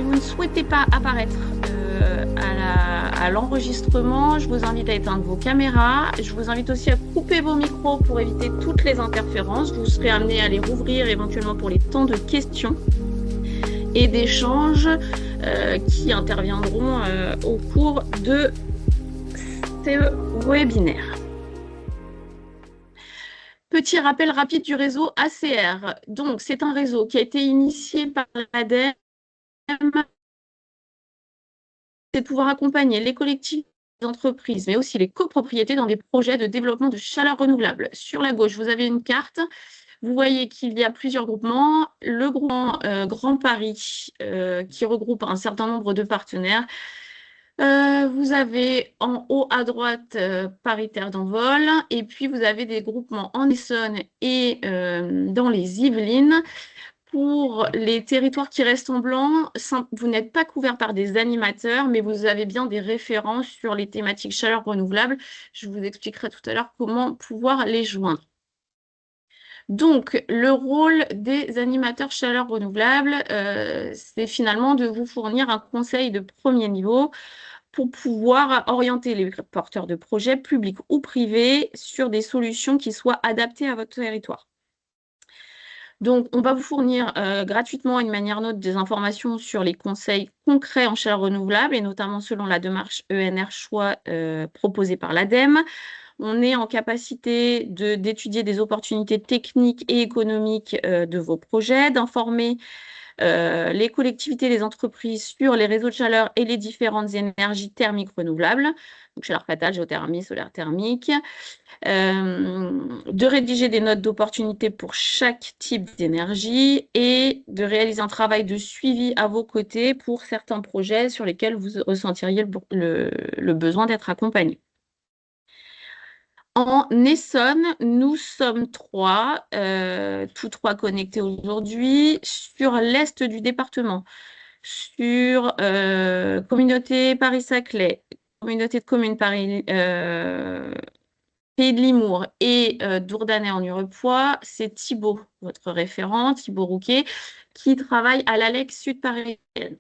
vous ne souhaitez pas apparaître à l'enregistrement, je vous invite à éteindre vos caméras. Je vous invite aussi à couper vos micros pour éviter toutes les interférences. Vous serez amené à les rouvrir éventuellement pour les temps de questions et d'échanges qui interviendront au cours de ce webinaire. Petit rappel rapide du réseau ACR. Donc, c'est un réseau qui a été initié par l'ADEME. C'est de pouvoir accompagner les collectivités, les entreprises, mais aussi les copropriétés dans des projets de développement de chaleur renouvelable. Sur la gauche, vous avez une carte. Vous voyez qu'il y a plusieurs groupements. Le groupement Grand Paris, qui regroupe un certain nombre de partenaires. Vous avez en haut à droite Paritaire d'Envol, et puis vous avez des groupements en Essonne et dans les Yvelines. Pour les territoires qui restent en blanc, vous n'êtes pas couvert par des animateurs, mais vous avez bien des références sur les thématiques chaleur renouvelable. Je vous expliquerai tout à l'heure comment pouvoir les joindre. Donc, le rôle des animateurs chaleur renouvelable, c'est finalement de vous fournir un conseil de premier niveau pour pouvoir orienter les porteurs de projets, publics ou privés, sur des solutions qui soient adaptées à votre territoire. Donc, on va vous fournir gratuitement une manière note des informations sur les conseils concrets en chaleur renouvelable et notamment selon la démarche ENR choix proposée par l'ADEME. On est en capacité d'étudier des opportunités techniques et économiques de vos projets, d'informer les collectivités, les entreprises sur les réseaux de chaleur et les différentes énergies thermiques renouvelables, donc chaleur fatale, géothermie, solaire thermique, de rédiger des notes d'opportunité pour chaque type d'énergie et de réaliser un travail de suivi à vos côtés pour certains projets sur lesquels vous ressentiriez le besoin d'être accompagné. En Essonne, nous sommes tous trois connectés aujourd'hui sur l'est du département, sur communauté Paris-Saclay, communauté de communes Paris, Pays de Limours et Dourdanais en Hurepoix. C'est Thibaut, votre référent, Thibaut Rouquet, qui travaille à l'ALEC Sud parisienne.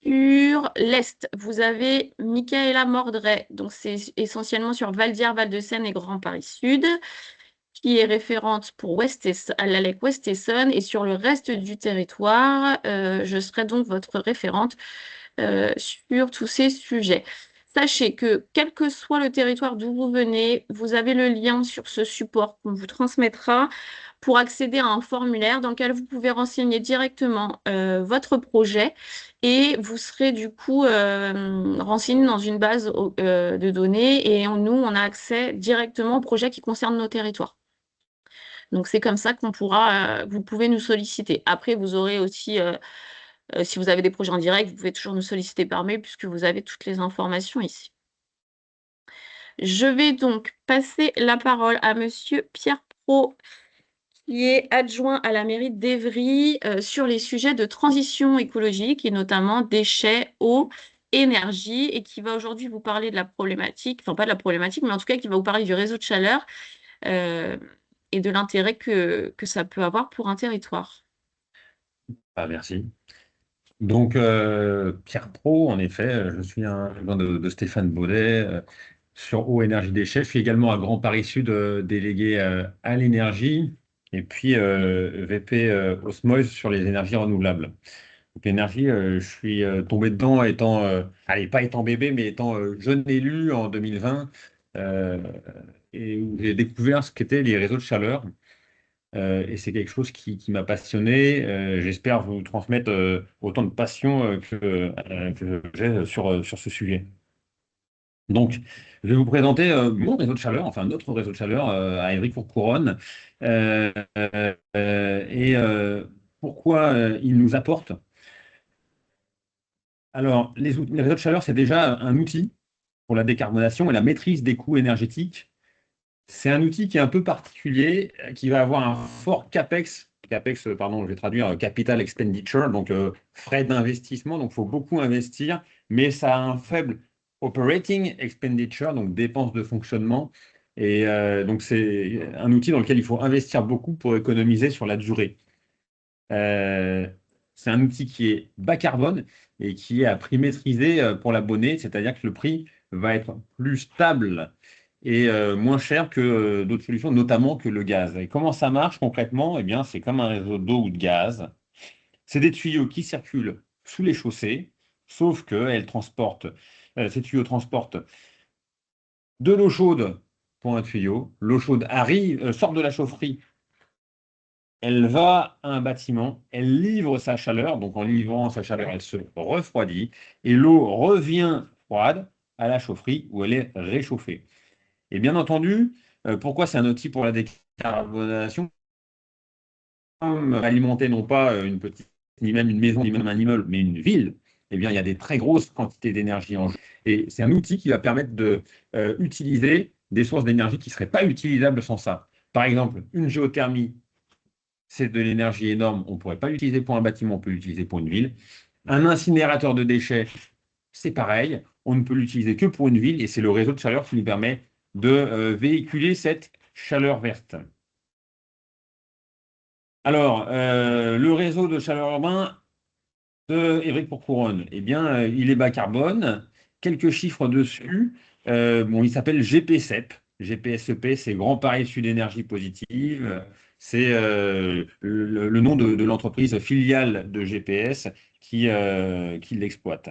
Sur l'Est, vous avez Michaela Mordray, donc c'est essentiellement sur Valdière, Val-de-Seine et Grand Paris Sud, qui est référente pour à l'ALEC West Essonne. Et sur le reste du territoire, je serai donc votre référente sur tous ces sujets. Sachez que, quel que soit le territoire d'où vous venez, vous avez le lien sur ce support qu'on vous transmettra pour accéder à un formulaire dans lequel vous pouvez renseigner directement votre projet et vous serez du coup renseigné dans une base de données et nous, on a accès directement aux projets qui concernent nos territoires. Donc, c'est comme ça vous pouvez nous solliciter. Après, vous aurez aussi... si vous avez des projets en direct, vous pouvez toujours nous solliciter par mail puisque vous avez toutes les informations ici. Je vais donc passer la parole à Monsieur Pierre Pro, qui est adjoint à la mairie d'Évry sur les sujets de transition écologique et notamment déchets, eau, énergie, et qui va aujourd'hui vous parler de la problématique, enfin pas de la problématique, mais en tout cas qui va vous parler du réseau de chaleur et de l'intérêt que ça peut avoir pour un territoire. Ah, merci. Donc, Pierre Pro, en effet, je suis un adjoint de Stéphane Baudet sur eau, énergie, déchets. Je suis également à Grand Paris Sud, délégué à l'énergie, et puis VP Osmose sur les énergies renouvelables. Donc, l'énergie, je suis tombé dedans étant, allez, pas étant bébé, mais étant jeune élu en 2020, euh, et où j'ai découvert ce qu'étaient les réseaux de chaleur. Et c'est quelque chose qui m'a passionné. J'espère vous transmettre autant de passion que j'ai sur ce sujet. Donc, je vais vous présenter mon réseau de chaleur, enfin notre réseau de chaleur à Évry-Courcouronnes, et pourquoi il nous apporte. Alors, les réseaux de chaleur, c'est déjà un outil pour la décarbonation et la maîtrise des coûts énergétiques. C'est un outil qui est un peu particulier, qui va avoir un fort CAPEX, pardon, je vais traduire Capital Expenditure, donc frais d'investissement, donc il faut beaucoup investir, mais ça a un faible Operating Expenditure, donc dépenses de fonctionnement. Et donc c'est un outil dans lequel il faut investir beaucoup pour économiser sur la durée. C'est un outil qui est bas carbone et qui est à prix maîtrisé pour l'abonné, c'est-à-dire que le prix va être plus stable et moins cher que d'autres solutions, notamment que le gaz. Et comment ça marche concrètement? Eh bien, c'est comme un réseau d'eau ou de gaz. C'est des tuyaux qui circulent sous les chaussées, sauf que ces tuyaux transportent de l'eau chaude pour un tuyau. L'eau chaude sort de la chaufferie, elle va à un bâtiment, elle livre sa chaleur, donc en livrant sa chaleur, elle se refroidit, et l'eau revient froide à la chaufferie où elle est réchauffée. Et bien entendu, pourquoi c'est un outil pour la décarbonation? Alimenter non pas une petite, ni même une maison, ni même un immeuble, mais une ville, eh bien, il y a des très grosses quantités d'énergie en jeu. Et c'est un outil qui va permettre de utiliser des sources d'énergie qui ne seraient pas utilisables sans ça. Par exemple, une géothermie, c'est de l'énergie énorme, on ne pourrait pas l'utiliser pour un bâtiment, on peut l'utiliser pour une ville. Un incinérateur de déchets, c'est pareil, on ne peut l'utiliser que pour une ville, et c'est le réseau de chaleur qui nous permet de véhiculer cette chaleur verte. Alors, le réseau de chaleur urbain de Évric pour Couronne, eh bien, il est bas carbone. Quelques chiffres dessus. Bon, il s'appelle GPSEP. GPSEP, c'est Grand Paris Sud Énergie Positive. C'est le nom de l'entreprise filiale de GPS qui l'exploite.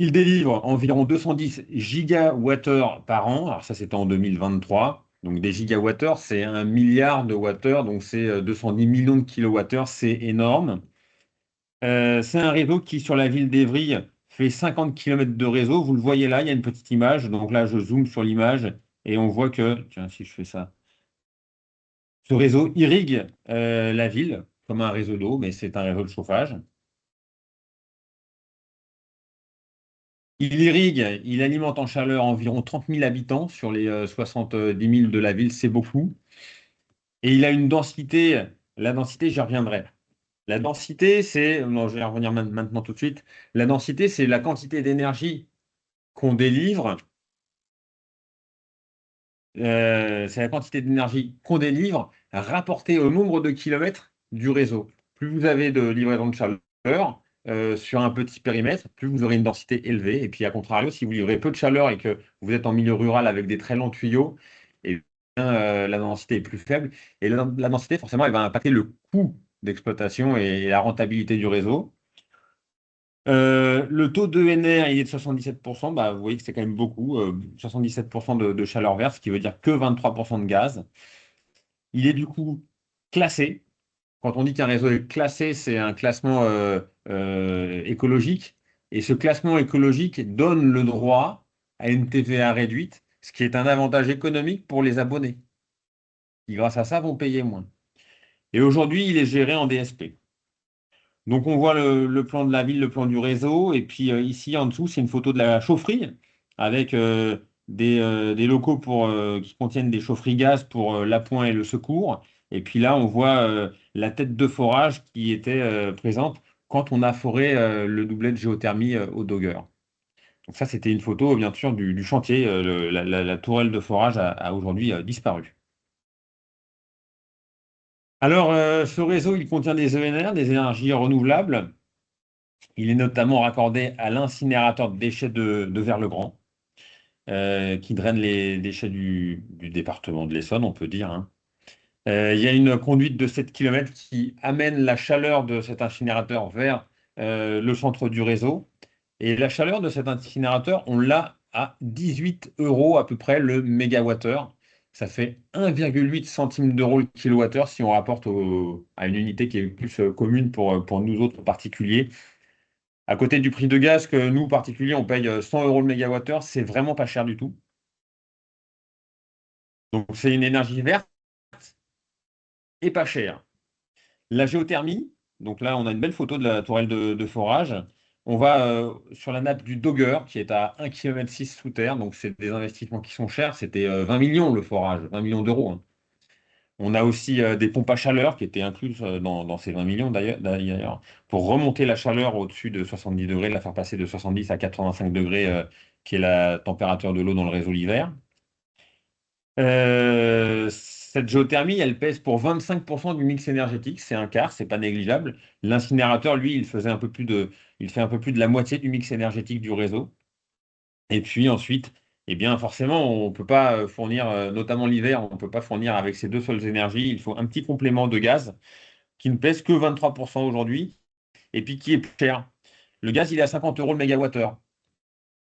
Il délivre environ 210 gigawattheures par an. Alors ça, c'était en 2023. Donc des gigawattheures, c'est 1 milliard de wattheures, donc c'est 210 millions de kilowattheures, c'est énorme. C'est un réseau qui, sur la ville d'Évry, fait 50 km de réseau. Vous le voyez là, il y a une petite image. Donc là, je zoome sur l'image et on voit que, tiens, si je fais ça, ce réseau irrigue la ville comme un réseau d'eau, mais c'est un réseau de chauffage. Il irrigue, il alimente en chaleur environ 30 000 habitants sur les 70 000 de la ville, c'est beaucoup. Et il a une densité, la densité, j'y reviendrai. La densité, non, je vais y revenir maintenant tout de suite. La densité, c'est la quantité d'énergie qu'on délivre. C'est la quantité d'énergie qu'on délivre rapportée au nombre de kilomètres du réseau. Plus vous avez de livraison de chaleur sur un petit périmètre, plus vous aurez une densité élevée. Et puis, à contrario, si vous livrez peu de chaleur et que vous êtes en milieu rural avec des très longs tuyaux, et la densité est plus faible. Et la densité, forcément, elle va impacter le coût d'exploitation et la rentabilité du réseau. Le taux d'ENR, il est de 77%. Bah, vous voyez que c'est quand même beaucoup. 77% de chaleur verte, ce qui veut dire que 23% de gaz. Il est du coup classé. Quand on dit qu'un réseau est classé, c'est un classement écologique. Et ce classement écologique donne le droit à une TVA réduite, ce qui est un avantage économique pour les abonnés, qui grâce à ça vont payer moins. Et aujourd'hui, il est géré en DSP. Donc on voit le plan de la ville, le plan du réseau, et puis ici en dessous, c'est une photo de la chaufferie avec des locaux qui contiennent des chaufferies gaz pour l'appoint et le secours. Et puis là, on voit la tête de forage qui était présente quand on a foré le doublet de géothermie au Dogger. Donc ça, c'était une photo, bien sûr, du chantier. La tourelle de forage a aujourd'hui disparu. Alors, ce réseau, il contient des ENR, des énergies renouvelables. Il est notamment raccordé à l'incinérateur de déchets de Vers-le-Grand, qui draine les déchets du département de l'Essonne, on peut dire, hein. Il y a une conduite de 7 km qui amène la chaleur de cet incinérateur vers le centre du réseau. Et la chaleur de cet incinérateur, on l'a à 18 euros à peu près le mégawattheure. Ça fait 1,8 centimes d'euros le kilowattheure si on rapporte à une unité qui est plus commune pour nous autres particuliers. À côté du prix de gaz que nous, particuliers, on paye 100 euros le mégawattheure, c'est vraiment pas cher du tout. Donc c'est une énergie verte et pas chère. La géothermie, donc là on a une belle photo de la tourelle de forage. On va sur la nappe du Dogger qui est à 1,6 km sous terre, donc c'est des investissements qui sont chers. C'était 20 millions le forage, 20 millions d'euros, hein. On a aussi des pompes à chaleur qui étaient incluses dans ces 20 millions d'ailleurs, pour remonter la chaleur au-dessus de 70 degrés, la faire passer de 70 à 85 degrés, qui est la température de l'eau dans le réseau l'hiver. Cette géothermie, elle pèse pour 25% du mix énergétique, c'est un quart, c'est pas négligeable. L'incinérateur, lui, il fait un peu plus de la moitié du mix énergétique du réseau. Et puis ensuite, eh bien, forcément, on ne peut pas fournir, notamment l'hiver, on ne peut pas fournir avec ces deux seules énergies. Il faut un petit complément de gaz qui ne pèse que 23% aujourd'hui et puis qui est plus cher. Le gaz, il est à 50 euros le mégawattheure,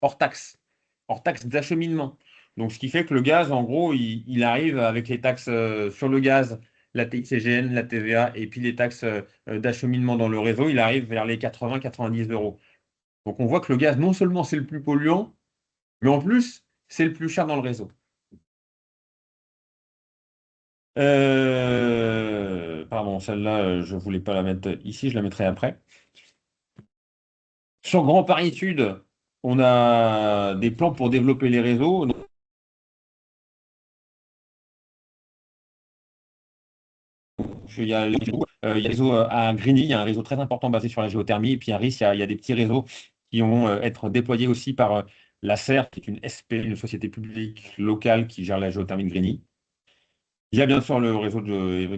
hors taxe, hors taxe d'acheminement. Donc, ce qui fait que le gaz, en gros, il arrive avec les taxes sur le gaz, la TICGN, la TVA et puis les taxes d'acheminement dans le réseau, il arrive vers les 80-90 euros. Donc, on voit que le gaz, non seulement c'est le plus polluant, mais en plus, c'est le plus cher dans le réseau. Pardon, celle-là, je ne voulais pas la mettre ici, je la mettrai après. Sur Grand Paris Sud, on a des plans pour développer les réseaux. Donc, il y a le réseau à Grigny, il y a un réseau très important basé sur la géothermie. Et puis à Ris, il y a des petits réseaux qui vont être déployés aussi par la SER, qui est une SP, une société publique locale qui gère la géothermie de Grigny. Il y a bien sûr le réseau de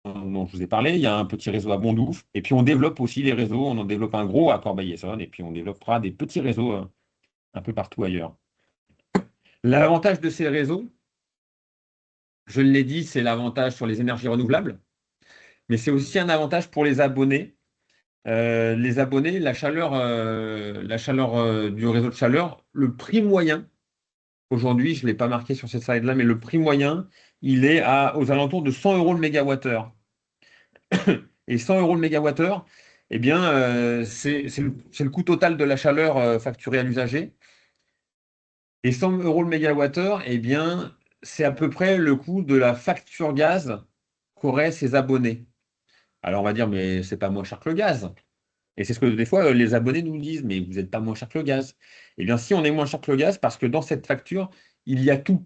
dont je vous ai parlé, il y a un petit réseau à Bondouf, et puis on développe aussi les réseaux, on en développe un gros à Corbeil-Essonnes, et puis on développera des petits réseaux un peu partout ailleurs. L'avantage de ces réseaux, je l'ai dit, c'est l'avantage sur les énergies renouvelables, mais c'est aussi un avantage pour les abonnés. Les abonnés, la chaleur du réseau de chaleur, le prix moyen, aujourd'hui, je ne l'ai pas marqué sur cette slide-là, mais le prix moyen, il est aux alentours de 100 euros le mégawattheure. Et 100 euros le mégawattheure, eh bien, c'est le coût total de la chaleur facturée à l'usager. Et 100 euros le mégawattheure, eh bien, c'est à peu près le coût de la facture gaz qu'auraient ces abonnés. Alors on va dire, mais c'est pas moins cher que le gaz. Et c'est ce que des fois les abonnés nous disent, mais vous n'êtes pas moins cher que le gaz. Eh bien, si on est moins cher que le gaz, parce que dans cette facture, il y a tout.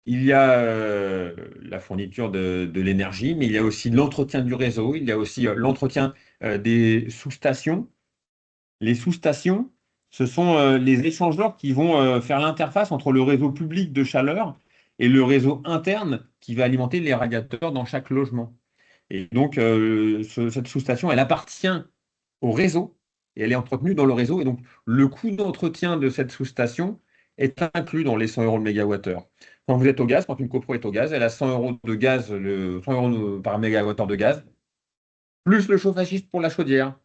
Il y a la fourniture de l'énergie, mais il y a aussi l'entretien du réseau, il y a aussi l'entretien des sous-stations. Les sous-stations, ce sont les échangeurs qui vont faire l'interface entre le réseau public de chaleur et le réseau interne qui va alimenter les radiateurs dans chaque logement. Et donc, cette sous-station, elle appartient au réseau et elle est entretenue dans le réseau. Et donc, le coût d'entretien de cette sous-station est inclus dans les 100 euros le mégawattheure. Quand vous êtes au gaz, quand une copro est au gaz, elle a 100 euros de gaz, 100 euros par mégawattheure de gaz, plus le chauffagiste pour la chaudière,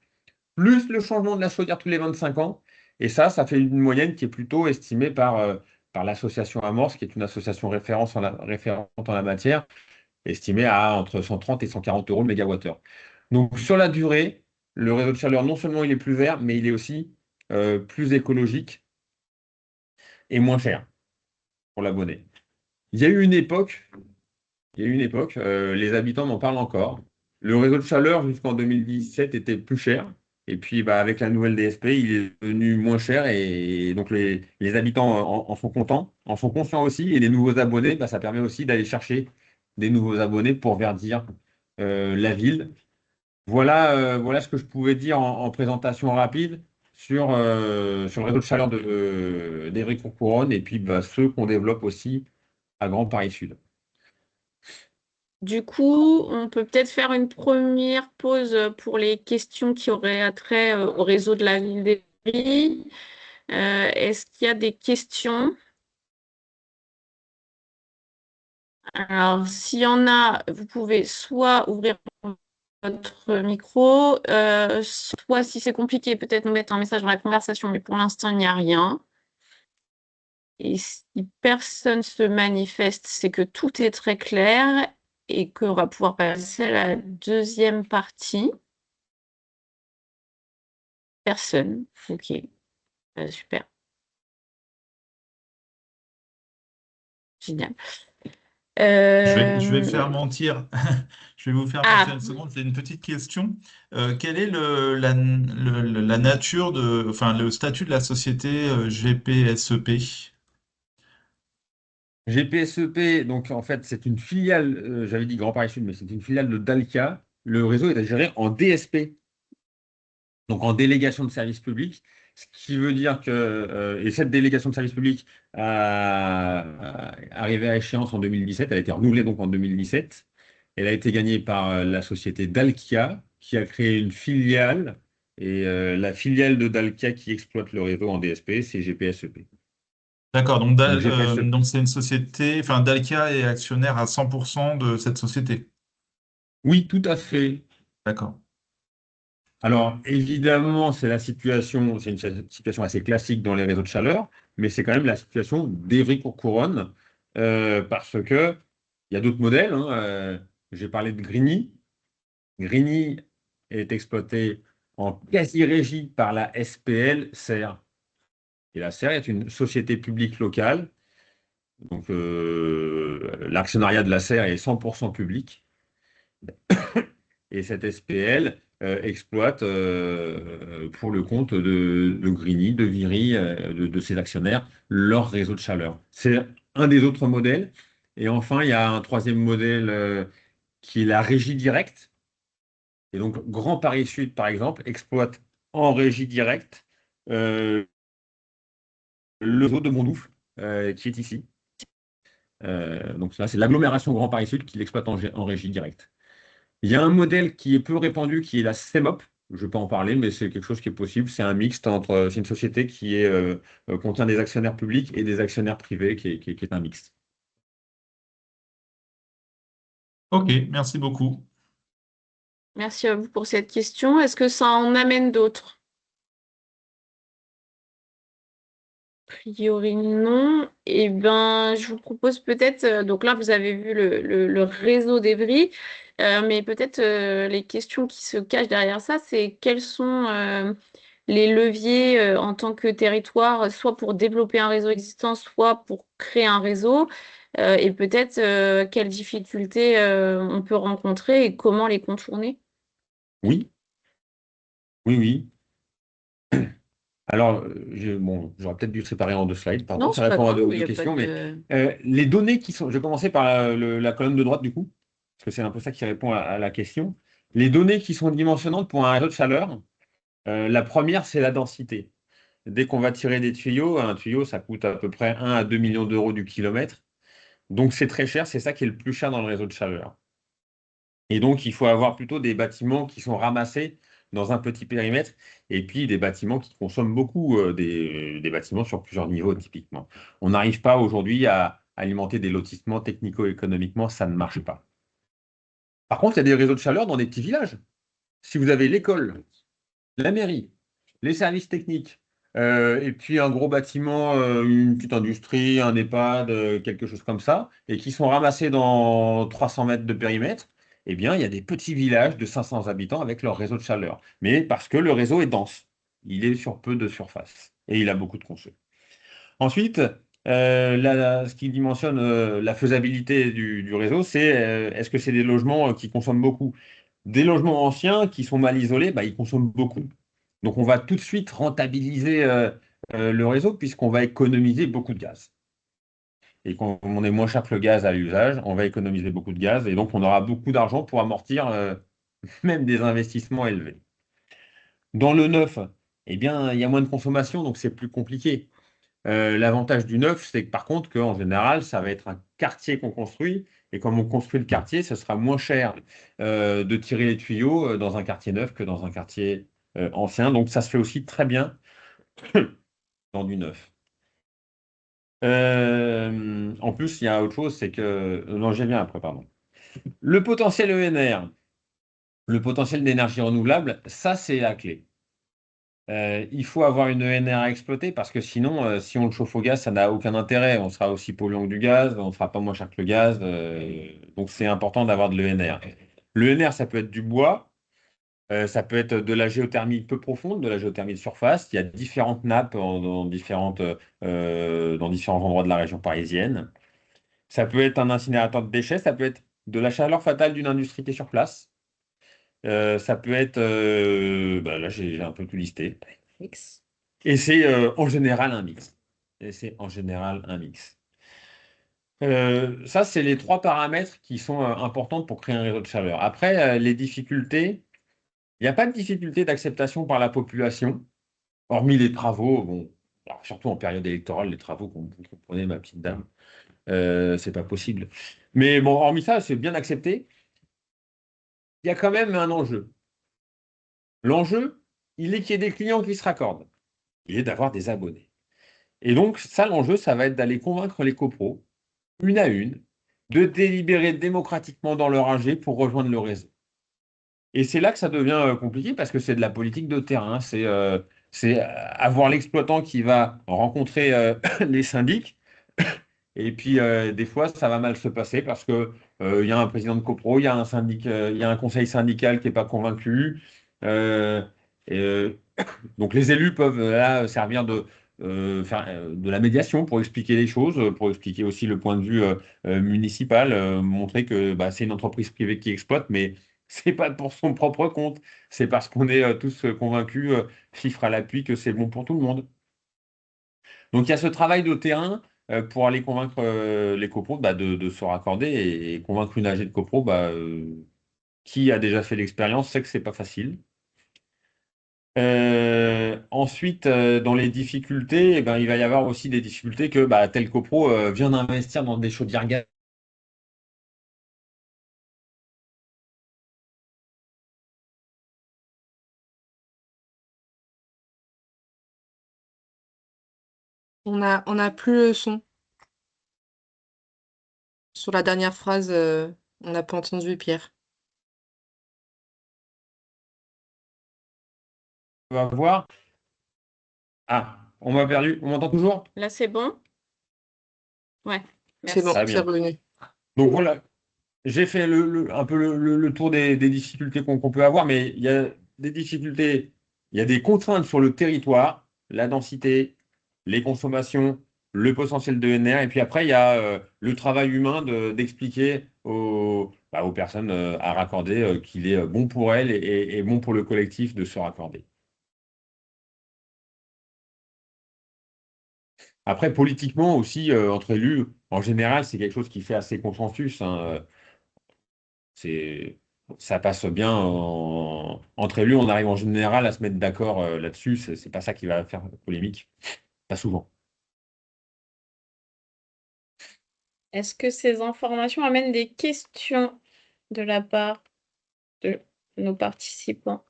plus le changement de la chaudière tous les 25 ans. Et ça fait une moyenne qui est plutôt estimée par l'association Amorce, qui est une association référente en la matière, estimée à entre 130 et 140 euros le mégawattheure. Donc, sur la durée, le réseau de chaleur, non seulement il est plus vert, mais il est aussi plus écologique et moins cher pour l'abonné. Il y a eu une époque, les habitants m'en parlent encore. Le réseau de chaleur jusqu'en 2017 était plus cher. Et puis, bah, avec la nouvelle DSP, il est devenu moins cher. Et donc, les habitants en sont contents, en sont conscients aussi. Et les nouveaux abonnés, bah, ça permet aussi d'aller chercher des nouveaux abonnés pour verdir la ville. Voilà ce que je pouvais dire en présentation rapide sur le réseau de chaleur d'Evry Courcouronnes et puis bah, ceux qu'on développe aussi à Grand Paris Sud. Du coup, on peut peut-être faire une première pause pour les questions qui auraient attrait au réseau de la ville d'Evry. Est-ce qu'il y a des questions? Alors, s'il y en a, vous pouvez soit ouvrir votre micro, soit si c'est compliqué, peut-être nous mettre un message dans la conversation, mais pour l'instant, il n'y a rien. Et si personne se manifeste, c'est que tout est très clair et qu'on va pouvoir passer à la deuxième partie. Personne. Ok. Super. Génial. Je vais faire mentir. Je vais vous faire mentir une Ah, seconde. C'est une petite question. Quelle est la nature enfin, le statut de la société GPSEP? GPSEP, donc en fait, c'est une filiale, j'avais dit Grand Paris Sud, mais c'est une filiale de Dalkia. Le réseau est géré en DSP, donc en délégation de service public. Ce qui veut dire que, et cette délégation de service public arrivée à échéance en 2017, elle a été renouvelée donc en 2017. Elle a été gagnée par la société Dalkia, qui a créé une filiale. Et la filiale de Dalkia qui exploite le réseau en DSP, c'est GPSEP. D'accord, donc, Donc GPSEP. donc c'est une société, enfin Dalkia est actionnaire à 100% de cette société. Oui, tout à fait. D'accord. Alors, évidemment, c'est une situation assez classique dans les réseaux de chaleur, mais c'est quand même la situation d'Evry-Courcouronnes, parce que il y a d'autres modèles, hein. J'ai parlé de Grigny. Grigny est exploité en quasi-régie par la SPL Serre. Et la Serre est une société publique locale. Donc, l'actionnariat de la Serre est 100% public. Et cette SPL exploite pour le compte de Grigny, de Viry, de ses actionnaires, leur réseau de chaleur. C'est un des autres modèles. Et enfin, il y a un troisième modèle qui est la régie directe. Et donc, Grand Paris Sud, par exemple, exploite en régie directe le réseau de Mondouf, qui est ici. Donc là, c'est l'agglomération Grand Paris Sud qui l'exploite en régie directe. Il y a un modèle qui est peu répandu, qui est la CEMOP. Je ne vais pas en parler, mais c'est quelque chose qui est possible. C'est un mixte entre, c'est une société qui contient des actionnaires publics et des actionnaires privés, qui est un mixte. Ok, merci beaucoup. Merci à vous pour cette question. Est-ce que ça en amène d'autres? A priori, non. Eh ben, je vous propose peut-être, donc là, vous avez vu le réseau d'Evry, mais peut-être les questions qui se cachent derrière ça, c'est quels sont les leviers en tant que territoire, soit pour développer un réseau existant, soit pour créer un réseau, et peut-être quelles difficultés on peut rencontrer et comment les contourner. Oui, oui, oui. Alors, bon, j'aurais peut-être dû séparer en deux slides, pardon, Non, ça c'est pas répond à grave, deux, il n'y deux a pas questions, mais de... les données qui sont, je vais commencer par la colonne de droite du coup, parce que c'est un peu ça qui répond à la question. Les données qui sont dimensionnantes pour un réseau de chaleur, la première, c'est la densité. Dès qu'on va tirer des tuyaux, un tuyau, ça coûte à peu près 1 à 2 millions d'euros du kilomètre. Donc c'est très cher, c'est ça qui est le plus cher dans le réseau de chaleur. Et donc il faut avoir plutôt des bâtiments qui sont ramassés dans un petit périmètre et puis des bâtiments qui consomment beaucoup, des bâtiments sur plusieurs niveaux typiquement. On n'arrive pas aujourd'hui à alimenter des lotissements technico-économiquement, ça ne marche pas. Par contre, il y a des réseaux de chaleur dans des petits villages. Si vous avez l'école, la mairie, les services techniques, et puis un gros bâtiment, une petite industrie, un EHPAD, quelque chose comme ça, et qui sont ramassés dans 300 mètres de périmètre, eh bien, il y a des petits villages de 500 habitants avec leur réseau de chaleur. Mais parce que le réseau est dense, il est sur peu de surface et il a beaucoup de conso. Ensuite, ce qui dimensionne la faisabilité du réseau, c'est est-ce que c'est des logements qui consomment beaucoup? Des logements anciens qui sont mal isolés, bah, ils consomment beaucoup. Donc, on va tout de suite rentabiliser le réseau puisqu'on va économiser beaucoup de gaz. Et comme on est moins cher que le gaz à l'usage, on va économiser beaucoup de gaz et donc on aura beaucoup d'argent pour amortir même des investissements élevés. Dans le neuf, eh bien, il y a moins de consommation, donc c'est plus compliqué. L'avantage du neuf, c'est que par contre, qu'en général, ça va être un quartier qu'on construit. Et comme on construit le quartier, ce sera moins cher de tirer les tuyaux dans un quartier neuf que dans un quartier ancien. Donc ça se fait aussi très bien dans du neuf. En plus, il y a autre chose, c'est que... Non, j'ai bien après, pardon. Le potentiel ENR, le potentiel d'énergie renouvelable, ça, c'est la clé. Il faut avoir une ENR à exploiter parce que sinon, si on le chauffe au gaz, ça n'a aucun intérêt. On sera aussi polluant que du gaz, on ne fera pas moins cher que le gaz. Donc, c'est important d'avoir de l'ENR. L'ENR, ça peut être du bois, ça peut être de la géothermie peu profonde, de la géothermie de surface. Il y a différentes nappes dans différents endroits de la région parisienne. Ça peut être un incinérateur de déchets, ça peut être de la chaleur fatale d'une industrie qui est sur place. Ça peut être, bah là j'ai un peu tout listé. Mix. Et c'est en général un mix. Et c'est en général un mix. Ça, c'est les trois paramètres qui sont importants pour créer un réseau de chaleur. Après, les difficultés, il n'y a pas de difficulté d'acceptation par la population. Hormis les travaux, bon, alors surtout en période électorale, les travaux, vous comprenez, ma petite dame, c'est pas possible. Mais bon, hormis ça, c'est bien accepté. Il y a quand même un enjeu. L'enjeu, il est qu'il y ait des clients qui se raccordent. Il est d'avoir des abonnés. Et donc, ça, l'enjeu, ça va être d'aller convaincre les copros, une à une, de délibérer démocratiquement dans leur AG pour rejoindre le réseau. Et c'est là que ça devient compliqué parce que c'est de la politique de terrain. C'est avoir l'exploitant qui va rencontrer les syndics. Et puis, des fois, ça va mal se passer parce que il y a un président de copro, il y a un syndic, il y a un conseil syndical qui n'est pas convaincu. Euh, et, donc, les élus peuvent là servir de la médiation pour expliquer les choses, pour expliquer aussi le point de vue municipal, montrer que bah, c'est une entreprise privée qui exploite, mais c'est pas pour son propre compte. C'est parce qu'on est tous convaincus, chiffre à l'appui, que c'est bon pour tout le monde. Donc il y a ce travail de terrain pour aller convaincre les copros bah, de se raccorder et convaincre une AG de copro bah, qui a déjà fait l'expérience sait que c'est pas facile. Ensuite, dans les difficultés, eh ben, il va y avoir aussi des difficultés que bah, tel copro vient d'investir dans des chaudières gaz. On a plus le son. Sur la dernière phrase, on n'a pas entendu Pierre. On va voir. Ah, on m'a perdu. On m'entend toujours? Là, c'est bon? Ouais, C'est bon, merci. Très c'est bien. revenu. Donc voilà, j'ai fait un peu le tour des difficultés qu'on peut avoir, mais il y a des difficultés, il y a des contraintes sur le territoire, la densité, les consommations, le potentiel de NR, et puis après, il y a le travail humain d'expliquer bah, aux personnes à raccorder qu'il est bon pour elles et bon pour le collectif de se raccorder. Après, politiquement aussi, entre élus, en général, c'est quelque chose qui fait assez consensus, hein. C'est, Ça passe bien entre élus. On arrive en général à se mettre d'accord là-dessus. C'est pas ça qui va faire polémique. Pas souvent. Est-ce que ces informations amènent des questions de la part de nos participants?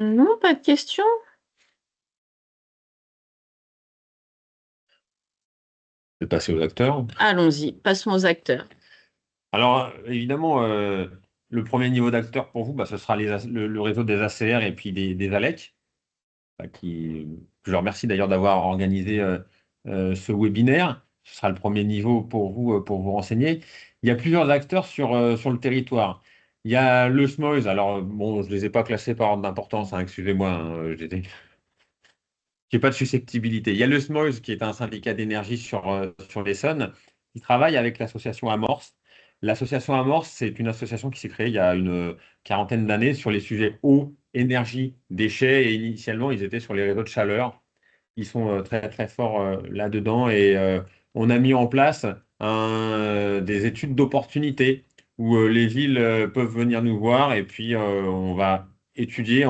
Non, pas de questions. De passer aux acteurs. Allons-y, passons aux acteurs. Alors, évidemment, le premier niveau d'acteur pour vous, bah, ce sera le réseau des ACR et puis des ALEC, bah, je leur remercie d'ailleurs d'avoir organisé ce webinaire. Ce sera le premier niveau pour vous renseigner. Il y a plusieurs acteurs sur le territoire. Il y a le SMOIS. Alors, bon, je ne les ai pas classés par ordre d'importance, hein, excusez-moi, hein, j'ai pas de susceptibilité. Il y a le SMOIS, qui est un syndicat d'énergie sur l'Essonne, qui travaille avec l'association Amorce. L'association Amorce, c'est une association qui s'est créée il y a une quarantaine d'années sur les sujets eau, énergie, déchets. Et initialement, ils étaient sur les réseaux de chaleur. Ils sont très, très forts là-dedans. Et on a mis en place des études d'opportunité où les villes peuvent venir nous voir et puis on va étudier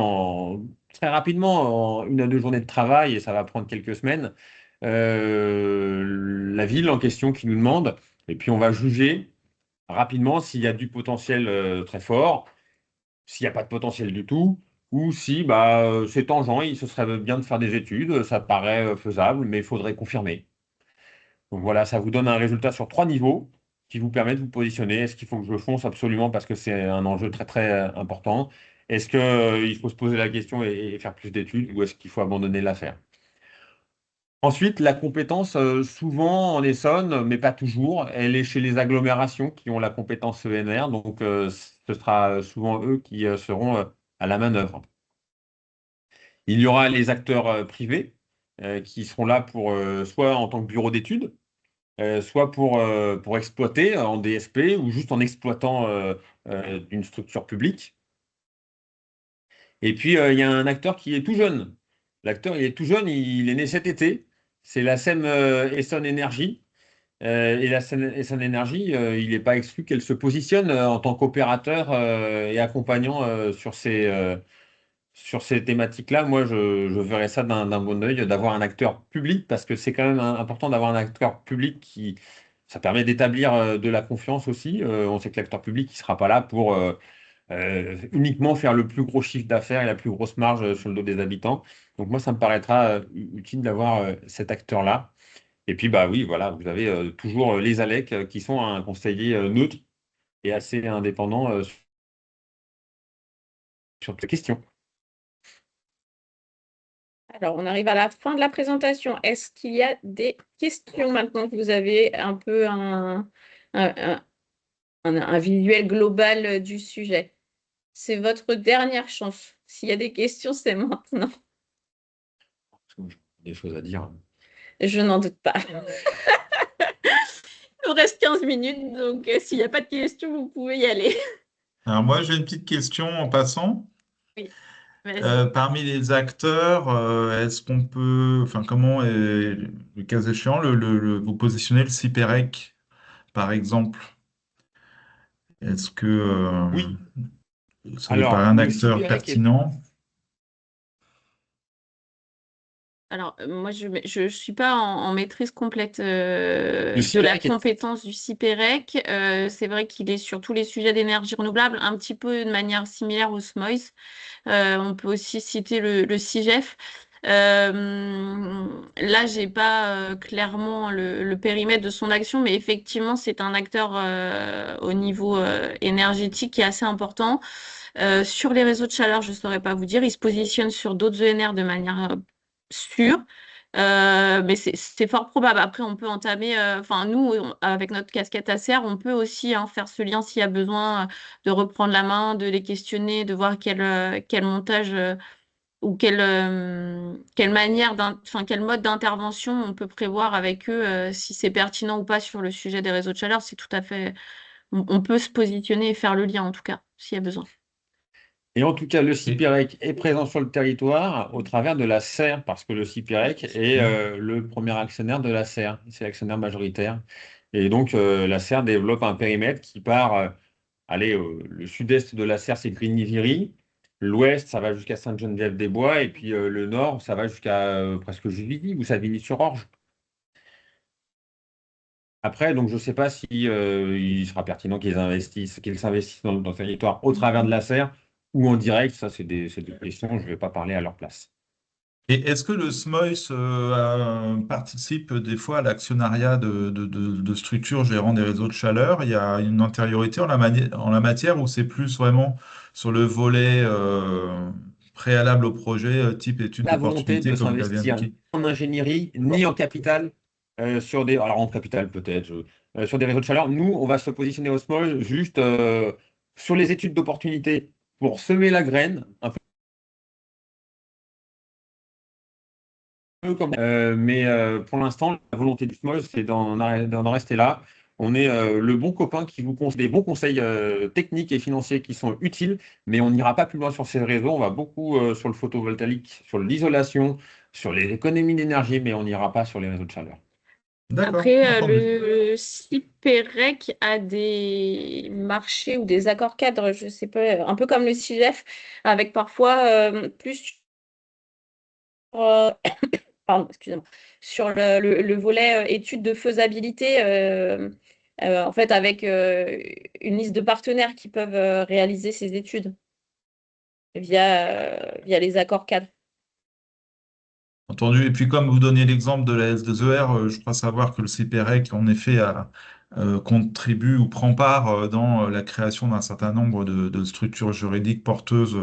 très rapidement, en 1 à 2 journées de travail, et ça va prendre quelques semaines, la ville en question qui nous demande. Et puis on va juger rapidement s'il y a du potentiel très fort, s'il n'y a pas de potentiel du tout, ou si bah, c'est tangent, ce serait bien de faire des études, ça paraît faisable, mais il faudrait confirmer. Donc voilà, ça vous donne un résultat sur 3 niveaux qui vous permet de vous positionner. Est-ce qu'il faut que je fonce absolument parce que c'est un enjeu très très important? Est-ce qu'il faut se poser la question et faire plus d'études ou est-ce qu'il faut abandonner l'affaire? Ensuite, la compétence, souvent en Essonne, mais pas toujours, elle est chez les agglomérations qui ont la compétence ENR, donc ce sera souvent eux qui seront à la manœuvre. Il y aura les acteurs privés qui seront là pour soit en tant que bureau d'études, soit pour exploiter en DSP ou juste en exploitant une structure publique. Et puis, il y a un acteur qui est tout jeune. L'acteur, il est tout jeune, il est né cet été. C'est la SEM Essonne Énergie. Et SN Énergie, il n'est pas exclu qu'elle se positionne en tant qu'opérateur et accompagnant sur ces thématiques-là. Moi, je verrais ça d'un bon œil, d'avoir un acteur public, parce que c'est quand même important d'avoir un acteur public qui, ça permet d'établir de la confiance aussi. On sait que l'acteur public, il ne sera pas là pour uniquement faire le plus gros chiffre d'affaires et la plus grosse marge sur le dos des habitants. Donc moi, ça me paraîtra utile d'avoir cet acteur-là. Et puis, bah oui, voilà, vous avez toujours les ALEC qui sont un conseiller neutre et assez indépendant sur toutes les questions. Alors, on arrive à la fin de la présentation. Est-ce qu'il y a des questions maintenant que vous avez un peu un visuel global du sujet? C'est votre dernière chance. S'il y a des questions, c'est maintenant. Des choses à dire. Je n'en doute pas. Il vous reste 15 minutes, donc s'il n'y a pas de questions, vous pouvez y aller. Alors moi, j'ai une petite question en passant. Oui, vas-y. Parmi les acteurs, est-ce qu'on peut, enfin, comment, le cas échéant, vous positionnez le CIPEREC, par exemple? Est-ce que Oui, ça vous paraît alors un le acteur CIPEREC est pertinent? Alors, moi, je ne suis pas en maîtrise complète le de la CIPEREC est compétence du CIPEREC. C'est vrai qu'il est sur tous les sujets d'énergie renouvelable, un petit peu de manière similaire au SMOIS. On peut aussi citer le CIGEF. Là, j'ai pas clairement le périmètre de son action, mais effectivement, c'est un acteur au niveau énergétique qui est assez important. Sur les réseaux de chaleur, je ne saurais pas vous dire. Il se positionne sur d'autres ENR de manière sûre. Mais c'est fort probable. Après, on peut entamer, enfin, nous, avec notre casquette ACR, on peut aussi faire ce lien s'il y a besoin de reprendre la main, de les questionner, de voir quel montage ou quelle manière, enfin, quel mode d'intervention on peut prévoir avec eux, si c'est pertinent ou pas sur le sujet des réseaux de chaleur. C'est tout à fait, on peut se positionner et faire le lien en tout cas, s'il y a besoin. Et en tout cas, le Et- CIPEREC est présent sur le territoire au travers de la SER, parce que le CIPEREC est le premier actionnaire de la SER, c'est l'actionnaire majoritaire. Et donc, la SER développe un périmètre qui part, allez, le sud-est de la SER, c'est Grigny-Viry, l'ouest, ça va jusqu'à Sainte-Geneviève-des-Bois, et puis le nord, ça va jusqu'à presque Juvisy ou Savigny-sur-Orge. Après, donc, je ne sais pas si il sera pertinent qu'ils s'investissent dans le territoire au travers de la SER ou en direct. Ça, c'est des questions, je ne vais pas parler à leur place. Et est-ce que le SMOIS participe des fois à l'actionnariat de structures gérant des réseaux de chaleur? Il y a une antériorité en la matière ou c'est plus vraiment sur le volet préalable au projet, type étude La volonté d'opportunité, de comme vous l'avez s'investir indiqué? ni en ingénierie, ni en capital, alors en capital peut-être, sur des réseaux de chaleur. Nous, on va se positionner au small juste sur les études d'opportunité pour semer la graine, un peu comme. Mais pour l'instant, la volonté du small, c'est d'en rester là. On est le bon copain qui vous conseille des bons conseils techniques et financiers qui sont utiles, mais on n'ira pas plus loin sur ces réseaux. On va beaucoup sur le photovoltaïque, sur l'isolation, sur les économies d'énergie, mais on n'ira pas sur les réseaux de chaleur. D'accord, Après, entendu. le CIPEREC a des marchés ou des accords cadres, je sais pas, un peu comme le CIGEF, avec parfois plus euh, pardon, excusez-moi, sur le volet études de faisabilité, en fait, avec une liste de partenaires qui peuvent réaliser ces études via les accords cadres. Entendu. Et puis, comme vous donniez l'exemple de la S2ER, je crois savoir que le CPREC, en effet, contribue ou prend part dans la création d'un certain nombre de structures juridiques porteuses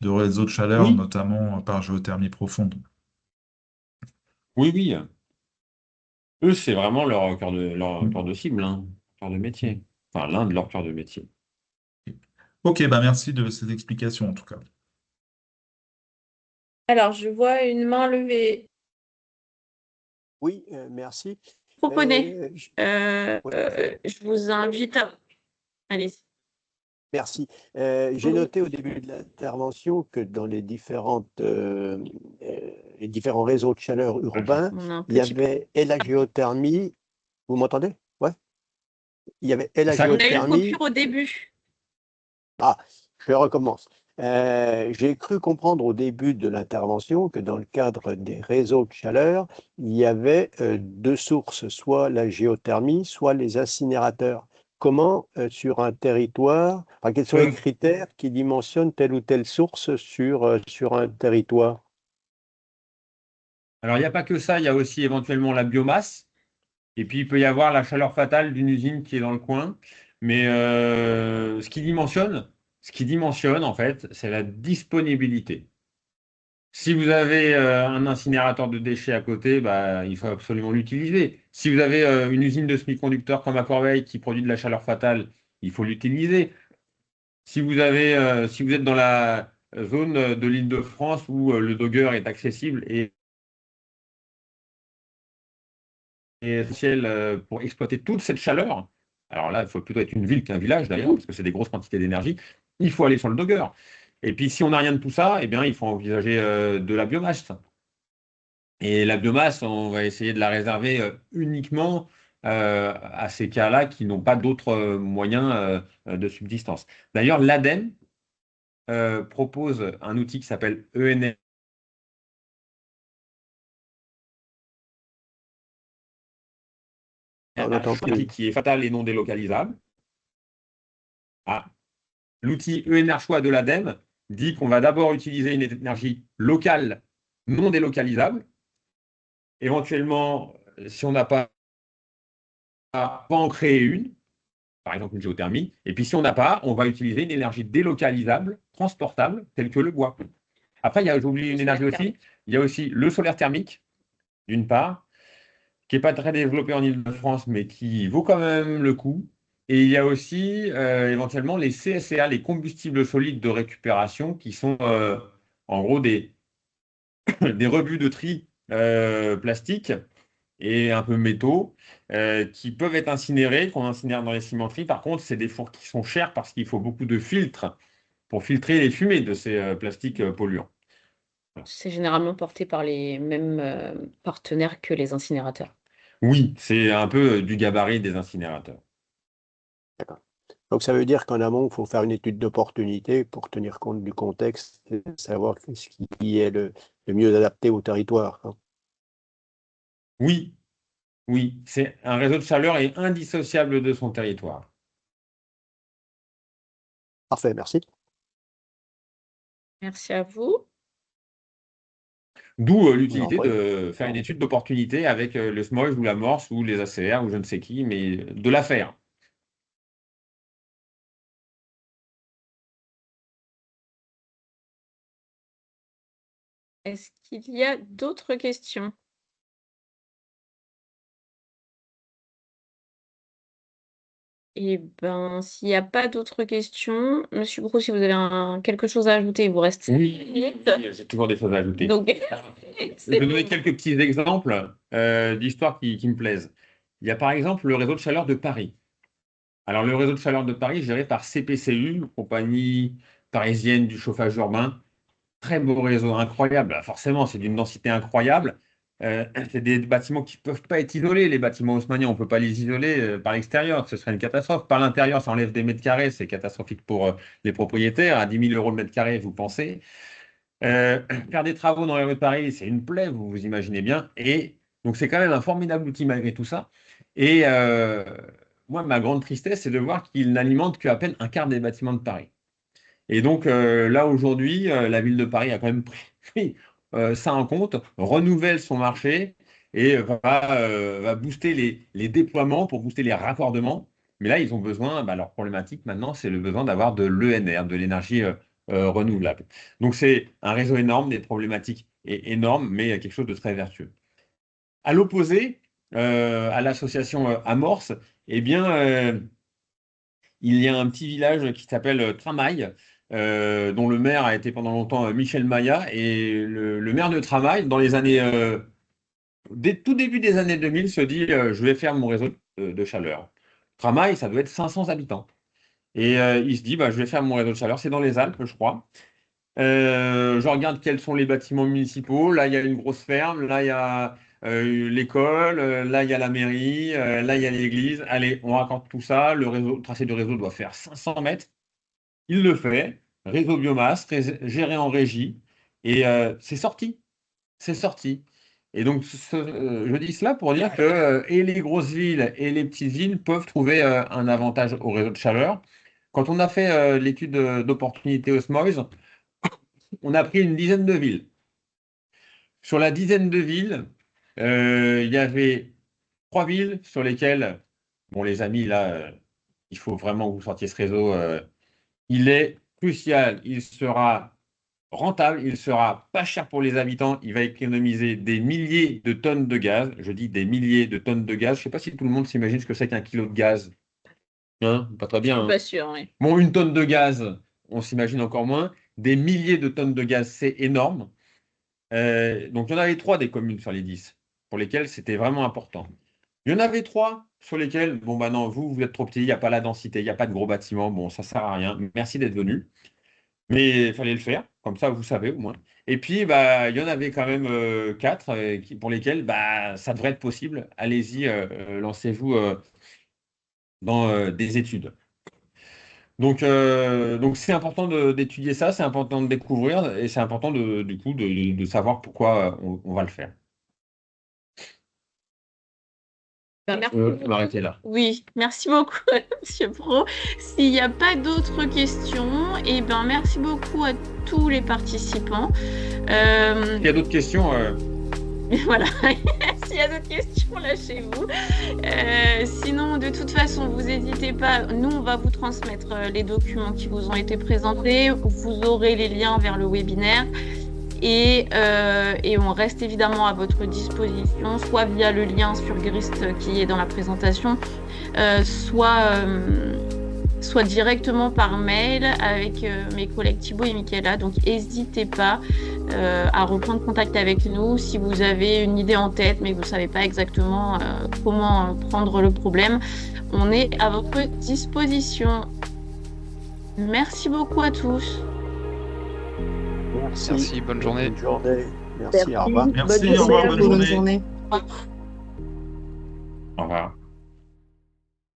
de réseaux de chaleur, Oui, notamment par géothermie profonde. oui, oui. Eux, c'est vraiment leur cœur de cible, hein, cœur de métier. Enfin, l'un de leurs cœurs de métier. Ok, bah merci de ces explications en tout cas. Alors, je vois une main levée. Oui, merci. Proponez. Je- oui, Je vous invite à... Allez. merci. J'ai noté au début de l'intervention que dans les les différents réseaux de chaleur urbains, On a un il y petit... avait et la géothermie Vous m'entendez? Ouais. Il y avait et la Ça On a eu une géothermie. coupure au début. Ah, je recommence. J'ai cru comprendre au début de l'intervention que dans le cadre des réseaux de chaleur, il y avait deux sources, soit la géothermie, soit les incinérateurs. Comment, sur un territoire, enfin, quels sont les Euh, critères qui dimensionnent telle ou telle source sur un territoire? alors, il n'y a pas que ça, il y a aussi éventuellement la biomasse. Et puis, il peut y avoir la chaleur fatale d'une usine qui est dans le coin. Mais ce qui dimensionne, en fait, c'est la disponibilité. Si vous avez un incinérateur de déchets à côté, bah, il faut absolument l'utiliser. Si vous avez une usine de semi-conducteurs comme à Corbeil qui produit de la chaleur fatale, il faut l'utiliser. Si vous êtes dans la zone de l'Île-de-France où le Dogger est accessible et essentiel pour exploiter toute cette chaleur, alors là, il faut plutôt être une ville qu'un village d'ailleurs, parce que c'est des grosses quantités d'énergie, il faut aller sur le Dogger. Et puis, si on n'a rien de tout ça, eh bien, il faut envisager de la biomasse. Et la biomasse, on va essayer de la réserver uniquement à ces cas-là qui n'ont pas d'autres moyens de subsistance. D'ailleurs, l'ADEME propose un outil qui s'appelle ENR, On n'entend plus. qui est fatal et non délocalisable. Ah, l'outil ENR choix de l'ADEME dit qu'on va d'abord utiliser une énergie locale non délocalisable. Éventuellement, si on n'a pas en créer une, par exemple une géothermie. Et puis si on n'a pas, on va utiliser une énergie délocalisable, transportable, telle que le bois. Après, j'ai oublié Le une solaire énergie aussi. thermique. Il y a aussi le solaire thermique, d'une part, qui n'est pas très développé en Ile-de-France, mais qui vaut quand même le coup. Et il y a aussi éventuellement les CSCA, les combustibles solides de récupération, qui sont en gros des rebuts de tri plastiques et un peu métaux qui peuvent être incinérés, qu'on incinère dans les cimenteries. Par contre, c'est des fours qui sont chers parce qu'il faut beaucoup de filtres pour filtrer les fumées de ces plastiques polluants. C'est généralement porté par les mêmes partenaires que les incinérateurs. Oui, c'est un peu du gabarit des incinérateurs. D'accord. Donc ça veut dire qu'en amont, il faut faire une étude d'opportunité pour tenir compte du contexte et savoir ce qui est le mieux adapté au territoire, hein. Oui, oui, c'est un réseau de chaleur est indissociable de son territoire. Parfait, merci. Merci à vous. D'où Je vous en l'utilité prie. de faire une étude d'opportunité avec le SMOIS ou la MORS ou les ACR ou je ne sais qui, mais de la faire. Est-ce qu'il y a d'autres questions? Eh ben, s'il n'y a pas d'autres questions, Monsieur Gros, si vous avez quelque chose à ajouter, il vous reste 5 Oui, minutes. j'ai toujours des choses à ajouter. Donc, Je c'est vais donner bon. quelques petits exemples d'histoires qui me plaisent. Il y a par exemple le réseau de chaleur de Paris. Alors, le réseau de chaleur de Paris, géré par CPCU, compagnie parisienne du chauffage urbain. Très beau réseau, incroyable. Bah, forcément, c'est d'une densité incroyable. C'est des bâtiments qui ne peuvent pas être isolés. Les bâtiments haussmanniens, on ne peut pas les isoler par l'extérieur. Ce serait une catastrophe. Par l'intérieur, ça enlève des mètres carrés. C'est catastrophique pour les propriétaires. À 10 000 euros le mètre carré, vous pensez. Euh, Faire des travaux dans les rues de Paris, c'est une plaie, vous vous imaginez bien. Et donc, c'est quand même un formidable outil malgré tout ça. Et moi, ma grande tristesse, c'est de voir qu'il n'alimente qu'à peine un quart des bâtiments de Paris. Et donc, là, aujourd'hui, la ville de Paris a quand même pris ça en compte, renouvelle son marché et va booster les déploiements pour booster les raccordements. Mais là, ils ont besoin, bah, leur problématique maintenant, c'est le besoin d'avoir de l'ENR, de l'énergie renouvelable. Donc, c'est un réseau énorme, des problématiques énormes, mais quelque chose de très vertueux. À l'opposé, à l'association Amorce, eh bien, il y a un petit village qui s'appelle Tramail, dont le maire a été pendant longtemps Michel Maillat. Et le maire de Tramail, dans les années, tout début des années 2000, se dit je vais faire mon réseau de chaleur. Tramail, ça doit être 500 habitants. Et il se dit bah, je vais faire mon réseau de chaleur. C'est dans les Alpes, je crois. Je regarde quels sont les bâtiments municipaux. Là, il y a une grosse ferme. Là, il y a l'école, là il y a la mairie, là il y a l'église. Allez, on raccorde tout ça. Le tracé du réseau doit faire 500 mètres. Il le fait. Réseau biomasse, géré en régie. Et c'est sorti. C'est sorti. Et donc, je dis cela pour dire que et les grosses villes et les petites villes peuvent trouver un avantage au réseau de chaleur. Quand on a fait l'étude d'opportunité Osmoise, on a pris une dizaine de villes. Sur la dizaine de villes, il y avait 3 villes sur lesquelles, bon, les amis, là, il faut vraiment que vous sortiez ce réseau. Il est crucial, il sera rentable, il sera pas cher pour les habitants, il va économiser des milliers de tonnes de gaz. Je dis des milliers de tonnes de gaz. Je ne sais pas si tout le monde s'imagine ce que c'est qu'un kilo de gaz. Hein, pas très bien. Je suis Hein. pas sûre, oui. Bon, une tonne de gaz, on s'imagine encore moins. Des milliers de tonnes de gaz, c'est énorme. Donc, il y en avait 3 des communes sur les 10 pour lesquelles c'était vraiment important. Il y en avait 3 sur lesquelles, bon, bah non, vous êtes trop petit, il n'y a pas la densité, il n'y a pas de gros bâtiments, bon, ça ne sert à rien. Merci d'être venu. Mais il fallait le faire, comme ça, vous savez au moins. Et puis, bah, il y en avait quand même 4 pour lesquels bah, ça devrait être possible. Allez-y, lancez-vous dans des études. Donc c'est important d'étudier ça, c'est important de découvrir et c'est important du coup de savoir pourquoi on va le faire. Merci Je vais m'arrêter là. Oui, merci beaucoup, Monsieur Pro. S'il n'y a pas d'autres questions, eh ben, merci beaucoup à tous les participants. S'il y a d'autres questions, Voilà, s'il y a d'autres questions, lâchez-vous. Sinon, de toute façon, vous n'hésitez pas. Nous, on va vous transmettre les documents qui vous ont été présentés. Vous aurez les liens vers le webinaire. Et on reste évidemment à votre disposition, soit via le lien sur Grist qui est dans la présentation, soit directement par mail avec mes collègues Thibaut et Michaela. Donc n'hésitez pas à reprendre contact avec nous si vous avez une idée en tête mais que vous ne savez pas exactement comment prendre le problème. On est à votre disposition. Merci beaucoup à tous. Merci, bonne journée. Bonne journée. Merci, au revoir. Merci, Bonne au revoir, bonne journée. journée. au revoir.